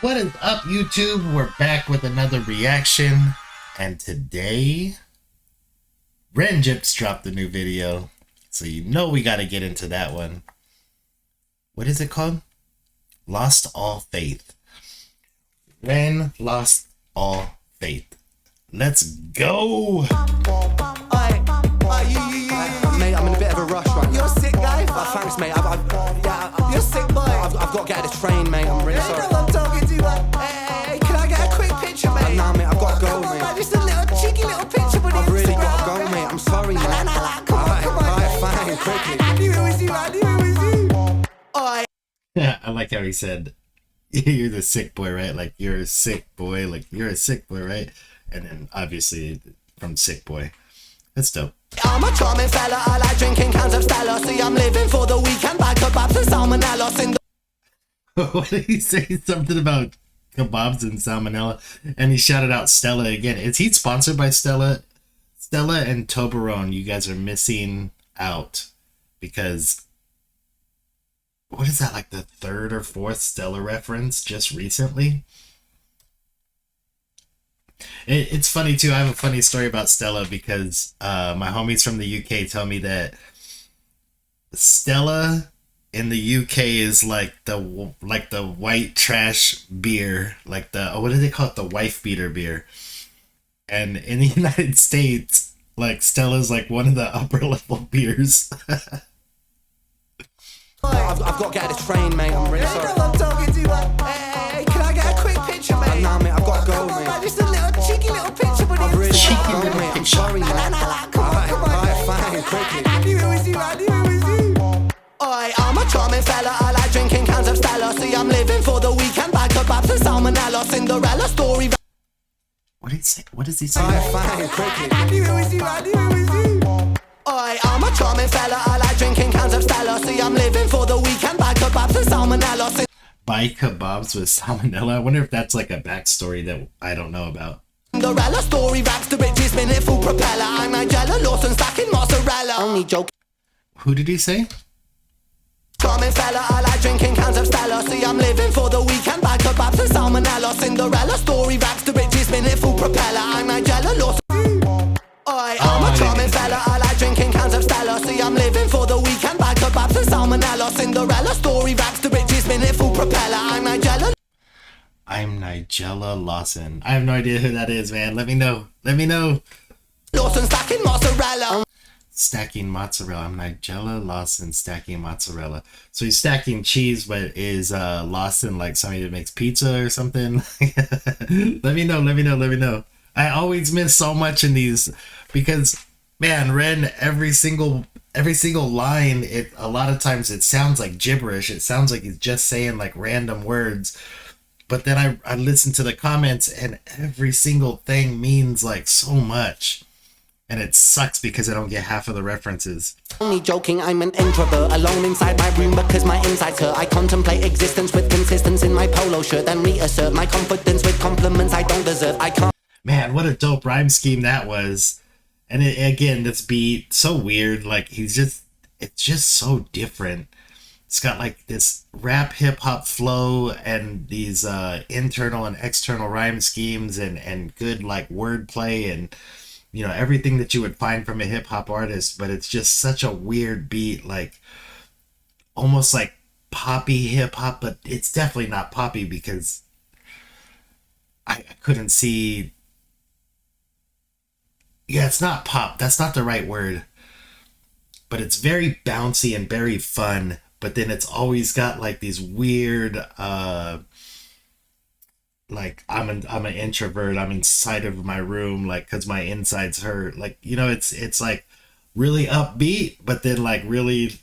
What is up, YouTube? We're back with another reaction, and today, Renjip's dropped a new video, so you know we gotta get into that one. What is it called? Lost All Faith. Ren lost all faith. Let's go! Mate, I'm in a bit of a rush right now. You're a sick guy. Thanks, mate. You're a sick boy. I've got to get at the train, mate. I'm really sorry. You know I'm talking to you, man. Hey, can I get a quick picture, mate? Nah, mate, I've got to go, Come on, mate. man, just a little cheeky little picture for the I've really got to Instagram, go, man. mate. I'm sorry, mate. Come on, come on. Alright, fine, quickly. I knew it was you, I knew it was you. Oi. I like how he said, you're the sick boy, right? Like, you're a sick boy. Like, you're a sick boy, right? And then, obviously, from Sick Boy. That's dope. I'm a charming fella, I like drinking cans of Stella. See, I'm living for the weekend, by kebabs and salmonella in the What did he say? Something about kebabs and salmonella, and he shouted out Stella again. Is he sponsored by Stella? Stella and Toblerone, you guys are missing out, because what is that, like the third or fourth Stella reference just recently? It's funny too. I have a funny story about Stella because my homies from the UK tell me that Stella in the UK is like the white trash beer, like the what do they call it, the wife beater beer. And in the United States, like Stella's like one of the upper level beers. I've got to get at the train, mate. I'm really You know sorry. I'm talking to you, man. Hey, can I get a quick picture, mate? Nah, mate, I've got to go, Come on, mate. man, just a little cheeky little picture for the I've really Instagram. got to go, mate. I'm sorry, mate. Come on, Alright, fine, quickly. I knew it was you, I knew it was you. Oi, I'm a charming fella, I like drinking cans of Stella. See, I'm living for the weekend, by kebabs and salmonella. Cinderella story. What did he say? What does he say? Alright, fine, quickly. I knew it was you, I knew it was you. Oi, I'm a charming fella, I like drinking cans of Stella. See, I'm living for the weekend, by kebabs and salmonella. Buy kebabs with salmonella. I wonder if that's like a backstory that I don't know about. Cinderella story, rags to riches, minute full propeller. I'm Nigella Lawson, stacking mozzarella. Only joke. Who did he say? Charming fella, I like drinking cans of Stella. See, I'm living for the weekend, by kebabs and salmonella. Cinderella story, rags to riches, minute full propeller. I'm Nigella Lawson. Oi, I'm a charming fella, I like drinking cans of Stella. See, I'm living for the weekend, by kebabs and salmonella. Cinderella story, rags to riches, minute full propeller. I'm Nigella. I'm Nigella Lawson. I have no idea who that is, man. Let me know. Let me know. Lawson, stacking mozzarella. Stacking mozzarella. I'm Nigella Lawson stacking mozzarella. So he's stacking cheese, but is Lawson like somebody that makes pizza or something? Let me know. Let me know. Let me know. I always miss so much in these because, man, Ren, every single line, a lot of times it sounds like gibberish. It sounds like he's just saying like random words. But then I listen to the comments and every single thing means like so much. And it sucks because I don't get half of the references. Only joking, I'm an introvert, alone inside my room because my insides hurt. I contemplate existence with consistency in my polo shirt, then reassert my confidence with compliments I don't deserve. I can't. Man, what a dope rhyme scheme that was. And again, this beat, so weird. Like, it's just so different. It's got like this rap hip hop flow and these internal and external rhyme schemes and good like wordplay and, you know, everything that you would find from a hip hop artist. But it's just such a weird beat, like almost like poppy hip hop, but it's definitely not poppy because I couldn't see. Yeah, it's not pop. That's not the right word. But it's very bouncy and very fun. But then it's always got like these weird, like I'm an introvert. I'm inside of my room, like because my insides hurt. Like, you know, it's like really upbeat, but then like really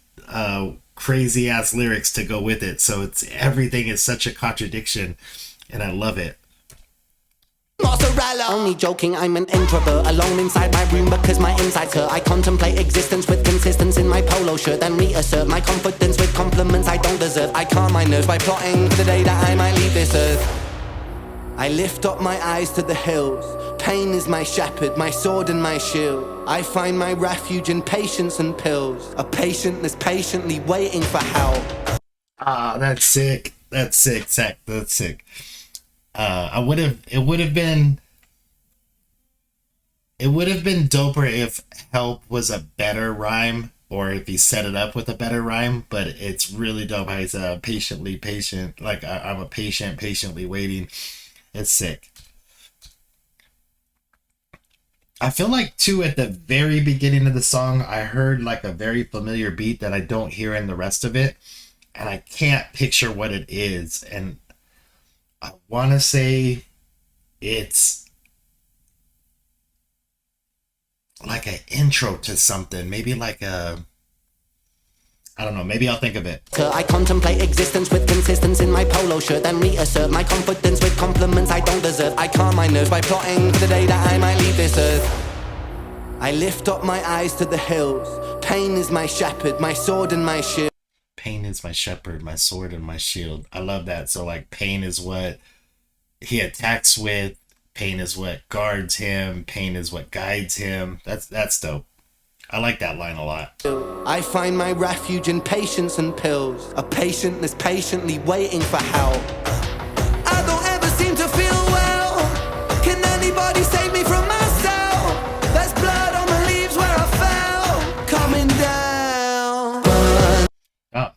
crazy ass lyrics to go with it. So everything is such a contradiction, and I love it. Mozzarella. Only joking, I'm an introvert, alone inside my room because my insides hurt. I contemplate existence with consistency in my polo shirt, then reassert my confidence with compliments I don't deserve. I calm my nerves by plotting for the day that I might leave this earth. I lift up my eyes to the hills. Pain is my shepherd, my sword and my shield. I find my refuge in patience and pills. A patient that's patiently waiting for help. Ah, that's sick. That's sick, Zach. That's sick. I would have. It would have been doper if help was a better rhyme, or if he set it up with a better rhyme. But it's really dope how he's patiently patient. Like I'm a patient, patiently waiting. It's sick. I feel like too at the very beginning of the song, I heard like a very familiar beat that I don't hear in the rest of it, and I can't picture what it is. And I want to say it's like an intro to something, maybe like a, I don't know, maybe I'll think of it. I contemplate existence with consistency in my polo shirt, then reassert my confidence with compliments I don't deserve. I calm my nerves by plotting for the day that I might leave this earth. I lift up my eyes to the hills. Pain is my shepherd, my sword and my shield. Pain is my shepherd, my sword and my shield. I love that. So like pain is what he attacks with, pain is what guards him, pain is what guides him. That's dope. I like that line a lot. I find my refuge in patience and pills. A patient is patiently waiting for help. I don't ever seem to feel well. Can anybody save me from myself? There's blood on the leaves where I fell. Coming down. Oh,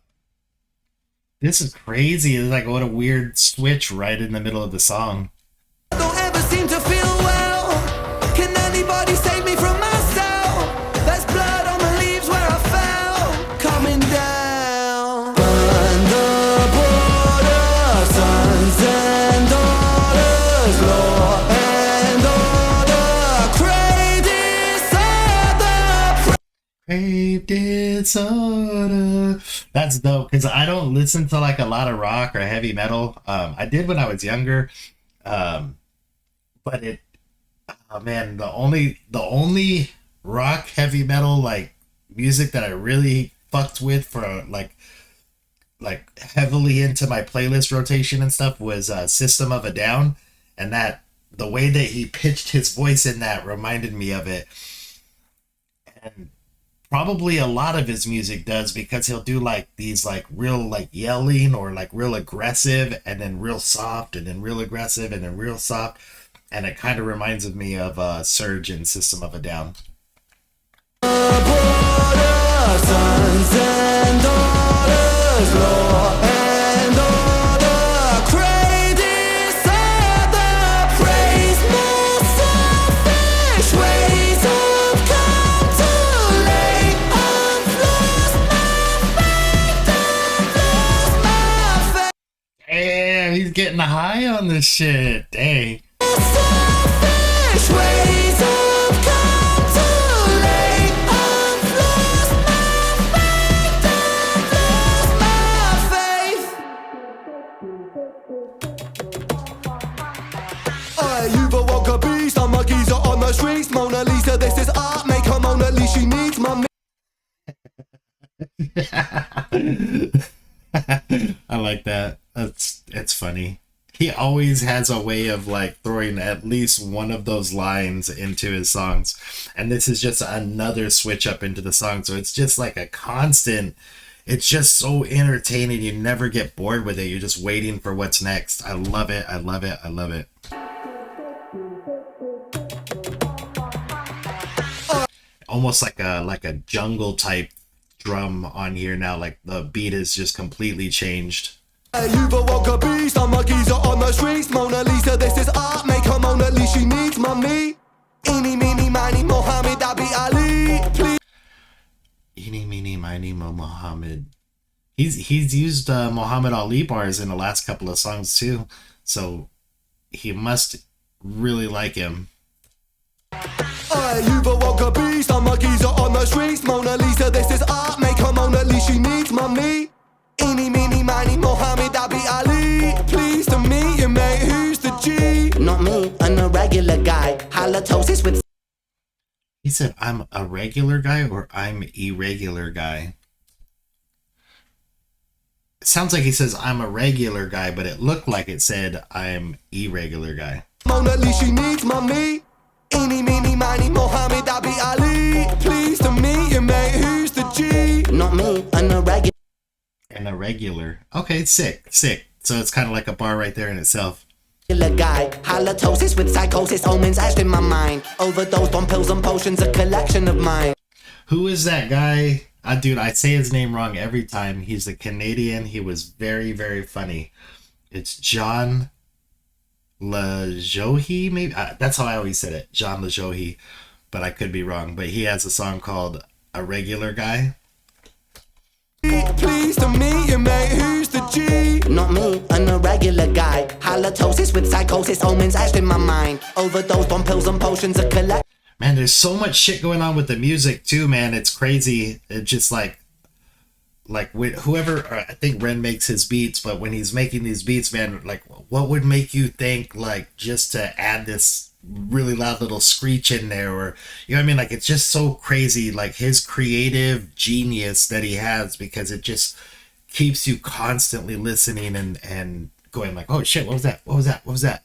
this is crazy. It's like what a weird switch right in the middle of the song. I don't ever seem to feel well. Can anybody save me from myself? There's blood on the leaves where I fell. Coming down. Burn the border, sons and daughters, law and order. Crave disorder. Crave disorder. That's dope because I don't listen to like a lot of rock or heavy metal. I did when I was younger. But it, oh man, the only rock heavy metal like music that I really fucked with for like heavily into my playlist rotation and stuff was System of a Down, and that the way that he pitched his voice in that reminded me of it. And probably a lot of his music does, because he'll do like these like real like yelling or like real aggressive and then real soft and then real aggressive and then real soft, and it kind of reminds of me of Surge and System of a Down. Sons and daughters, law and order. Crave disorder. Praise more selfish ways of come too late. I've lost my faith. Damn, he's getting high on this shit. Dang. Selfish ways of come too late. I've lost my faith. You've awoke a beast. I'm a geezer on the streets. Mona Lisa, this is art. Make her Mona Lisa. She needs my. I like that. It's funny. He always has a way of like throwing at least one of those lines into his songs, and this is just another switch up into the song. So it's just like a constant. It's just so entertaining. You never get bored with it. You're just waiting for what's next. I love it. I love it. I love it. Almost like a jungle type drum on here now. Like the beat is just completely changed. You've awoke a beast. I'm a geezer on the streets. Mona Lisa, this is art. Make her Mona Lisa. She needs mommy. Eeny, meeny, miny, Mohammed, Abi Ali. Please. Eeny, meeny, miny, mo Muhammad. He's used Muhammad Ali bars in the last couple of songs too, so he must really like him. You've awoke a beast. I'm a geezer on the streets. Mona Lisa, this is art. Make her Mona Lisa. She needs mommy. Eeny, meeny, miny, Mohammed, Abi Ali. Pleased to meet you, mate. Who's the G? Not me, I'm a regular guy. Halitosis with. He said, I'm a regular guy or I'm irregular guy. It sounds like he says, I'm a regular guy, but it looked like it said, I'm irregular guy. Mona Lisa, she needs mommy. Eeny, meeny, miny, Mohammed, Abi Ali. Pleased to meet you, mate. Who's the G? Not me, I'm a regular. And a regular. Okay, sick. So it's kind of like a bar right there in itself. regular guy. Halitosis with psychosis, omens etched in my mind. Overdosed on pills and potions, a collection of mine. Who is that guy? Dude, I say his name wrong every time. He's a Canadian. He was very, very funny. It's John LaJoie, maybe? That's how I always said it. John LaJoie. But I could be wrong. But he has a song called A Regular Guy. Pleased to meet you, mate. Who's the G? Not me, an irregular guy. Halitosis with psychosis, omens etched in my mind. Overdosed on pills and potions, a collect. Man, there's so much shit going on with the music too, man. It's crazy. It's just like whoever, I think Ren makes his beats, but when he's making these beats, man, like what would make you think like just to add this really loud little screech in there, or you know what I mean? Like it's just so crazy, like his creative genius that he has, because it just keeps you constantly listening and going like, oh shit, what was that? What was that? What was that?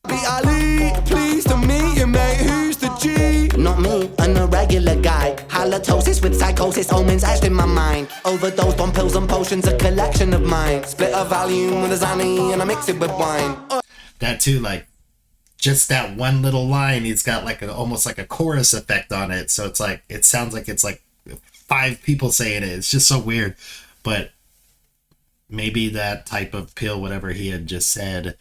Be Ali. Pleased to meet you, mate. Who's the G? Not me, an irregular guy. Halitosis with psychosis, omens etched in my mind. Overdosed on pills and potions, a collection of mine. Split a Valium with a Zanny and I mix it with wine. That too, like just that one little line, he's got like almost like a chorus effect on it, so it's like it sounds like it's like 5 people saying it. It's just so weird. But maybe that type of pill, whatever he had just said,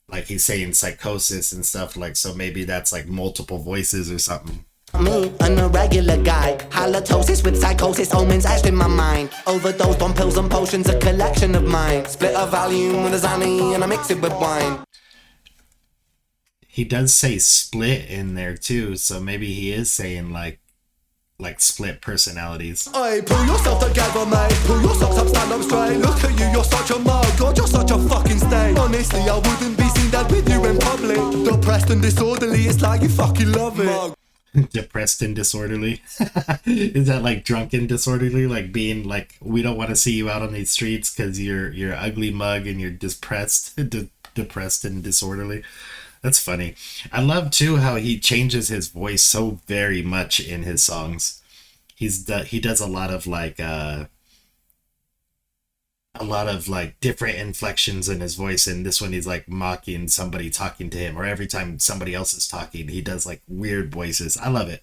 like he's saying psychosis and stuff, like, so maybe that's like multiple voices or something. Me, an irregular guy. Halitosis with psychosis, omens etched in my mind. Overdosed on pills and potions, a collection of mine. Split a Valium with a Zanny and I mix it with wine. He does say split in there too, so maybe he is saying like split personalities. Hey, pull yourself together, mate. Pull your socks up, stand up straight. Look at you, you're such a mug. God, you're such a fucking stain. Honestly, I wouldn't be seen dead with you in public. Depressed and disorderly, it's like you fucking love it. Mug. Depressed and disorderly. Is that like drunken disorderly, like being like, we don't want to see you out on these streets because you're ugly mug and you're depressed and disorderly. That's funny. I love too how he changes his voice so very much in his songs. He does a lot of like different inflections in his voice, and this one he's like mocking somebody talking to him, or every time somebody else is talking he does like weird voices. I love it.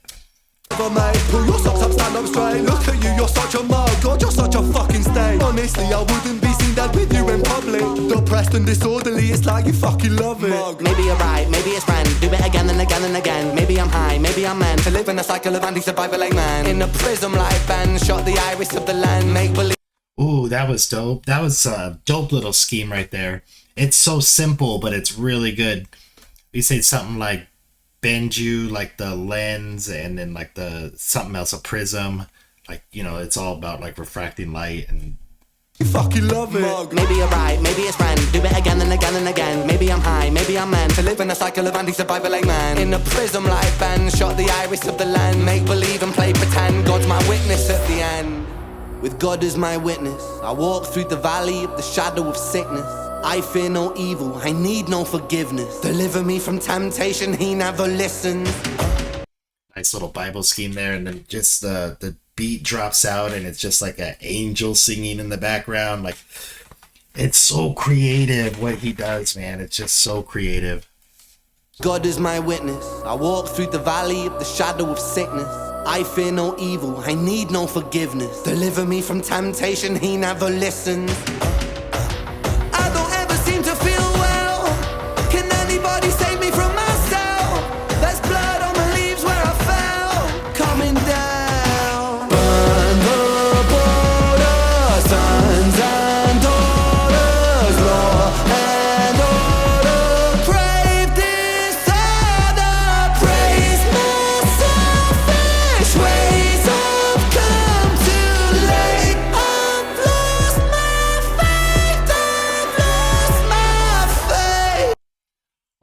Mate, pull your socks up, stand up straight. Look at you, you're such a mug. God, you're such a fucking stain. Honestly, I wouldn't be seen dead with you in public. Depressed and disorderly, it's like you fucking love it. Mug. Maybe you're right, maybe it's friend. Do it again and again and again. Maybe I'm high, maybe I'm meant to live in a cycle of anti-survival like man. In a prism like Ben, shot the iris of the land. Make believe. Ooh, that was dope. That was a dope little scheme right there. It's so simple, but it's really good. We say something like bend you, like the lens, and then like the something else, a prism. Like, you know, it's all about like refracting light and You fucking love it. Mug. Maybe you're right, maybe it's friend. Do it again and again and again. Maybe I'm high, maybe I'm meant to live in a cycle of anti-survival like man. In a prism like Ben, shot the iris of the land. Make believe and play pretend. God's my witness at the end. With God as my witness, I walk through the valley of the shadow of sickness. I fear no evil, I need no forgiveness. Deliver me from temptation, he never listens. Nice little Bible scheme there, and then just the beat drops out and it's just like an angel singing in the background. Like, it's so creative what he does, man. It's just so creative. God is my witness, I walk through the valley of the shadow of sickness. I fear no evil, I need no forgiveness. Deliver me from temptation, he never listens. I don't ever seem to feel well. Can anybody save me from myself? There's blood on the leaves where I fell. Coming down. Burn the border, sons and daughters, law and order. Crave disorder, praise my selfish ways. I've come too late. I've lost my faith. I've lost my faith.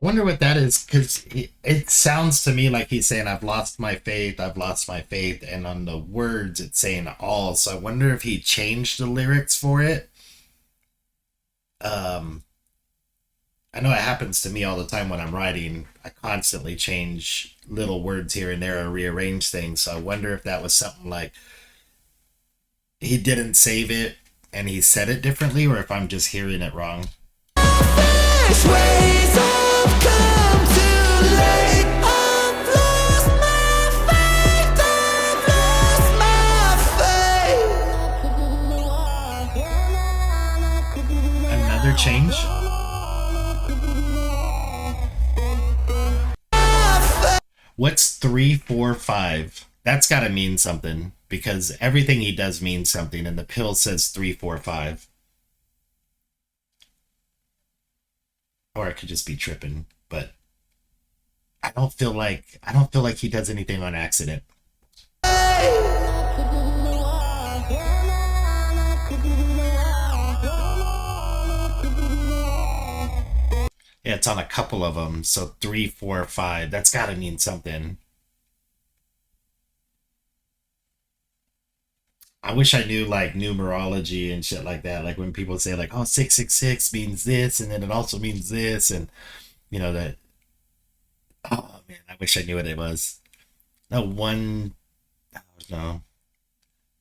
I wonder what that is, because it sounds to me like he's saying, I've lost my faith, and on the words it's saying all. So I wonder if he changed the lyrics for it. I know it happens to me all the time when I'm writing. I constantly change little words here and there or rearrange things. So I wonder if that was something like he didn't save it and he said it differently, or if I'm just hearing it wrong. ways have come too late. I've lost my faith, I've lost my faith. Another change. What's 3, 4, 5? That's got to mean something because everything he does means something, and the pill says 3, 4, 5. Or it could just be tripping, but I don't feel like he does anything on accident. Yeah, it's on a couple of them. So 3, 4, 5. That's got to mean something. I wish I knew like numerology and shit like that. Like when people say like, oh, 666 means this, and then it also means this, and you know that. Oh man, I wish I knew what it was. No, one. No.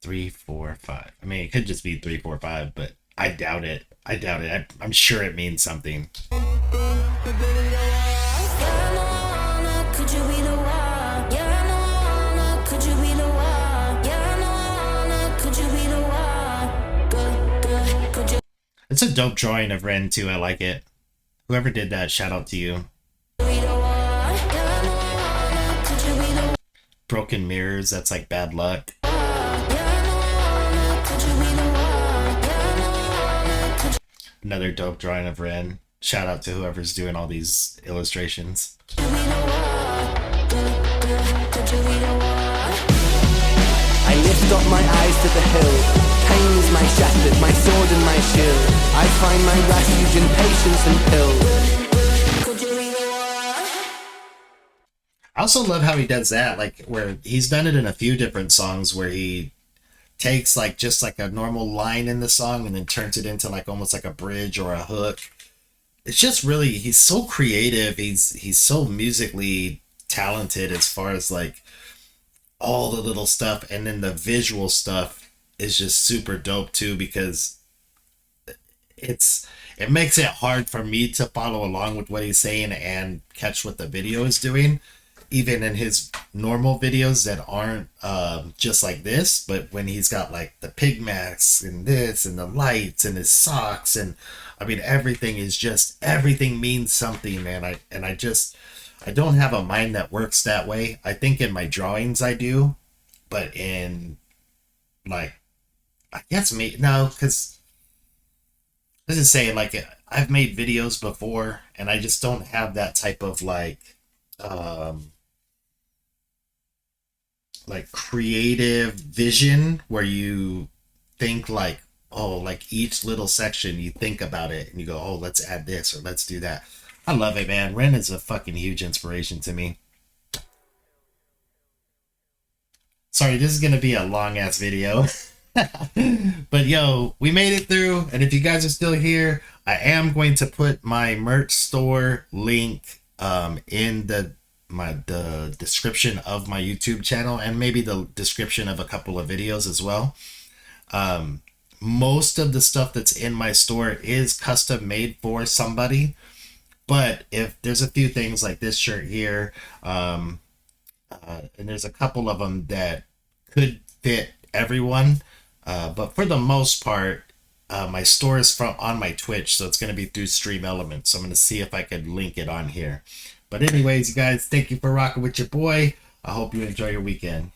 3, 4, 5. I mean, it could just be 3, 4, 5, but I doubt it. I'm sure it means something. It's a dope drawing of Ren too. I like it. Whoever did that, shout out to you. Broken mirrors, that's like bad luck. Another dope drawing of Ren. Shout out to whoever's doing all these illustrations. I lift up my eyes to the hill. Pain is my shattered, my sword and my shield. I find my refuge in patience and pills. I also love how he does that, like where he's done it in a few different songs where he takes like just like a normal line in the song and then turns it into like almost like a bridge or a hook. It's just really, he's so creative. He's so musically talented as far as like all the little stuff, and then the visual stuff is just super dope too because it makes it hard for me to follow along with what he's saying and catch what the video is doing, even in his normal videos that aren't just like this, but when he's got like the pig masks and this and the lights and his socks, and I mean everything means something, man. I don't have a mind that works that way. I think in my drawings I do, but in like, I guess because this is saying like I've made videos before and I just don't have that type of like creative vision where you think like, oh, like each little section you think about it and you go, oh, let's add this or let's do that. I love it, man. Ren is a fucking huge inspiration to me. Sorry, this is gonna be a long ass video. But yo, we made it through, and if you guys are still here, I am going to put my merch store link in the description of my YouTube channel, and maybe the description of a couple of videos as well. Most of the stuff that's in my store is custom made for somebody, but if there's a few things like this shirt here, and there's a couple of them that could fit everyone, but for the most part, my store is on my Twitch, so it's going to be through Stream Elements. So I'm going to see if I could link it on here. But anyways, you guys, thank you for rocking with your boy. I hope you enjoy your weekend.